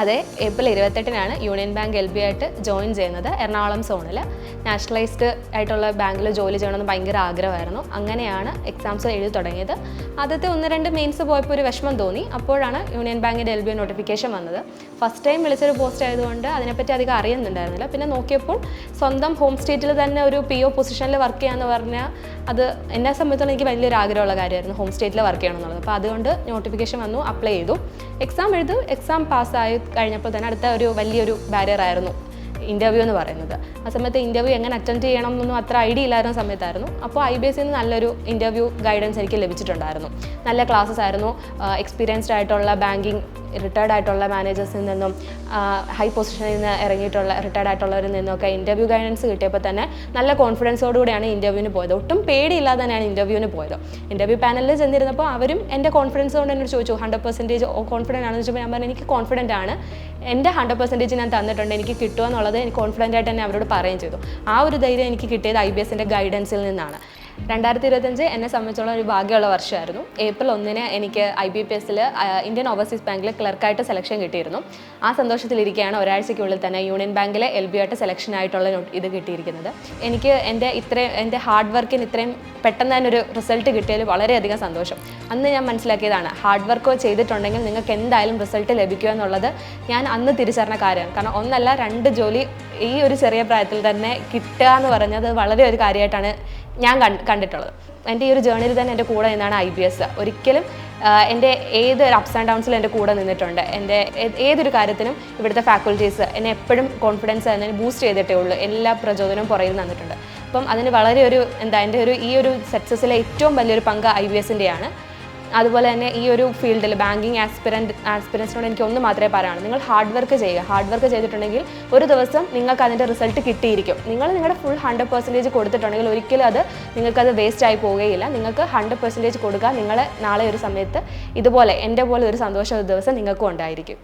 അതെ, April 28-നാണ് union bank LB ആയിട്ട് join ചെയ്യുന്നത്. എറണാകുളം സോണിൽ നാഷണലൈസ്ഡ് ആയിട്ടുള്ള ബാങ്കിൽ ജോലി ചെയ്യണമെന്ന് ഭയങ്കര ആഗ്രഹമായിരുന്നു. അങ്ങനെയാണ് എക്സാംസ് എഴുതി തുടങ്ങിയത്. ആദ്യത്തെ 1-2 മെയിൻസ് പോയപ്പോൾ ഒരു വിഷമം തോന്നി. അപ്പോഴാണ് യൂണിയൻ ബാങ്കിൻ്റെ LB നോട്ടിഫിക്കേഷൻ വന്നത്. ഫസ്റ്റ് ടൈം വിളിച്ചൊരു പോസ്റ്റ് ആയതുകൊണ്ട് അതിനെപ്പറ്റി അധികം അറിയുന്നുണ്ടായിരുന്നില്ല. പിന്നെ നോക്കിയപ്പോൾ സ്വന്തം ഹോം സ്റ്റേറ്റിൽ തന്നെ ഒരു PO പൊസിഷനിൽ വർക്ക് ചെയ്യാമെന്ന് പറഞ്ഞാൽ അത് എന്നെ സംബന്ധിച്ചോളം എനിക്ക് വലിയൊരു ആഗ്രഹമുള്ള കാര്യമായിരുന്നു, ഹോം സ്റ്റേറ്റിൽ വർക്ക് ചെയ്യണം എന്നുള്ളത്. അപ്പോൾ അതുകൊണ്ട് നോട്ടിഫിക്കേഷൻ വന്നു, അപ്ലൈ ചെയ്തു, എക്സാം പാസ്സായി കഴിഞ്ഞപ്പോൾ തന്നെ അടുത്ത ഒരു വലിയൊരു ബാരിയർ ആയിരുന്നു ഇൻ്റർവ്യൂ എന്ന് പറയുന്നത്. ആ സമയത്ത് ഇൻ്റർവ്യൂ എങ്ങനെ അറ്റൻഡ് ചെയ്യണം എന്നൊന്നും അത്ര ഐഡിയ ഇല്ലായിരുന്ന സമയത്തായിരുന്നു. അപ്പോൾ IBSൽ നിന്ന് നല്ലൊരു ഇൻ്റർവ്യൂ ഗൈഡൻസ് എനിക്ക് ലഭിച്ചിട്ടുണ്ടായിരുന്നു. നല്ല ക്ലാസ്സസ് ആയിരുന്നു. എക്സ്പീരിയൻസ്ഡ് ആയിട്ടുള്ള ബാങ്കിങ് റിട്ടയർഡ് ആയിട്ടുള്ള മാനേജേഴ്സിൽ നിന്നും ഹൈ പൊസിഷനിൽ നിന്ന് ഇറങ്ങിയിട്ടുള്ള റിട്ടയർഡ് ആയിട്ടുള്ളവരിൽ നിന്നൊക്കെ ഇൻ്റർവ്യൂ ഗൈഡൻസ് കിട്ടിയപ്പോൾ തന്നെ നല്ല കോൺഫിഡൻസോടുകൂടിയാണ് ഇൻ്റർവ്യൂവിന് പോയത്. ഒട്ടും പേടിയില്ലാതെ തന്നെയാണ് ഇൻ്റർവ്യൂവിന് പോയത്. ഇൻ്റർവ്യൂ പാനലിൽ ചെന്നിരുന്നപ്പോൾ അവരും എൻ്റെ കോൺഫിഡൻസ് കൊണ്ട് എന്നോട് ചോദിച്ചു 100% കോൺഫിഡൻ്റ് ആണെന്ന് ചോദിച്ചപ്പോൾ ഞാൻ പറഞ്ഞു എനിക്ക് കോൺഫിഡൻ്റ് ആണ്, എൻ്റെ 100% ഞാൻ തന്നിട്ടുണ്ട്, എനിക്ക് കിട്ടുക എന്നുള്ളത് എനിക്ക് കോൺഫിഡൻ്റ് ആയിട്ട് തന്നെ അവരോട് പറയുകയും ചെയ്തു. ആ ഒരു ധൈര്യം എനിക്ക് കിട്ടിയത് IBSൻ്റെ ഗൈഡൻസിൽ നിന്നാണ്. 2025 എന്നെ സംബന്ധിച്ചോളം ഒരു ഭാഗ്യമുള്ള വർഷമായിരുന്നു. ഏപ്രിൽ 1-ന് എനിക്ക് IBPSൽ ഇന്ത്യൻ ഓവർസീസ് ബാങ്കിൽ ക്ലർക്കായിട്ട് സെലക്ഷൻ കിട്ടിയിരുന്നു. ആ സന്തോഷത്തിലിരിക്കുകയാണ് ഒരാഴ്ചയ്ക്കുള്ളിൽ തന്നെ യൂണിയൻ ബാങ്കിലെ LB ആയിട്ട് സെലക്ഷൻ ആയിട്ടുള്ള ഇത് കിട്ടിയിരിക്കുന്നത്. എനിക്ക് എൻ്റെ ഹാർഡ് വർക്കിന് ഇത്രയും പെട്ടെന്ന് തന്നെ ഒരു റിസൾട്ട് കിട്ടിയതിൽ വളരെയധികം സന്തോഷം. അന്ന് ഞാൻ മനസ്സിലാക്കിയതാണ്, ഹാർഡ് വർക്ക് ചെയ്തിട്ടുണ്ടെങ്കിൽ നിങ്ങൾക്ക് എന്തായാലും റിസൾട്ട് ലഭിക്കുക എന്നുള്ളത് ഞാൻ അന്ന് തിരിച്ചറിഞ്ഞ കാര്യമാണ്. കാരണം 1 അല്ല 2 ജോലി ഈ ഒരു ചെറിയ പ്രായത്തിൽ തന്നെ കിട്ടുക എന്ന് പറഞ്ഞത് വളരെ ഒരു കാര്യമായിട്ടാണ് ഞാൻ കണ്ടിട്ടുള്ളത്. എൻ്റെ ഈ ഒരു ജേർണിയിൽ തന്നെ എൻ്റെ കൂടെ നിന്നാണ് IBS. ഒരിക്കലും എൻ്റെ ഏതൊരു അപ്സ് ആൻഡ് ഡൗൺസിലും എൻ്റെ കൂടെ നിന്നിട്ടുണ്ട്. എൻ്റെ ഏതൊരു കാര്യത്തിനും ഇവിടുത്തെ ഫാക്കൽറ്റീസ് എന്നെ എപ്പോഴും കോൺഫിഡൻസ് തന്നെ ബൂസ്റ്റ് ചെയ്തിട്ടേ ഉള്ളൂ. എല്ലാ പ്രചോദനവും പുറകിൽ നിന്നിട്ടുണ്ട്. അപ്പം അതിന് വളരെ എൻ്റെ ഈ ഒരു സക്സസ്സിലെ ഏറ്റവും വലിയൊരു പങ്ക് IBSൻ്റെയാണ്. അതുപോലെ തന്നെ ഈ ഒരു ഫീൽഡിൽ ബാങ്കിങ് ആസ്പിരൻസിനോട് എനിക്ക് ഒന്ന് മാത്രമേ പറയാനുള്ളൂ, നിങ്ങൾ ഹാർഡ് വർക്ക് ചെയ്യുക. ഹാർഡ് വർക്ക് ചെയ്തിട്ടുണ്ടെങ്കിൽ ഒരു ദിവസം നിങ്ങൾക്ക് അതിൻ്റെ റിസൾട്ട് കിട്ടിയിരിക്കും. നിങ്ങൾ നിങ്ങളുടെ ഫുൾ 100% കൊടുത്തിട്ടുണ്ടെങ്കിൽ ഒരിക്കലും നിങ്ങൾക്കത് വേസ്റ്റ് ആയി പോവുകയില്ല. നിങ്ങൾക്ക് 100% കൊടുക്കുക. നിങ്ങളെ നാളെ ഒരു സമയത്ത് ഇതുപോലെ എൻ്റെ പോലെ ഒരു സന്തോഷം ഒരു ദിവസം നിങ്ങൾക്കും ഉണ്ടായിരിക്കും.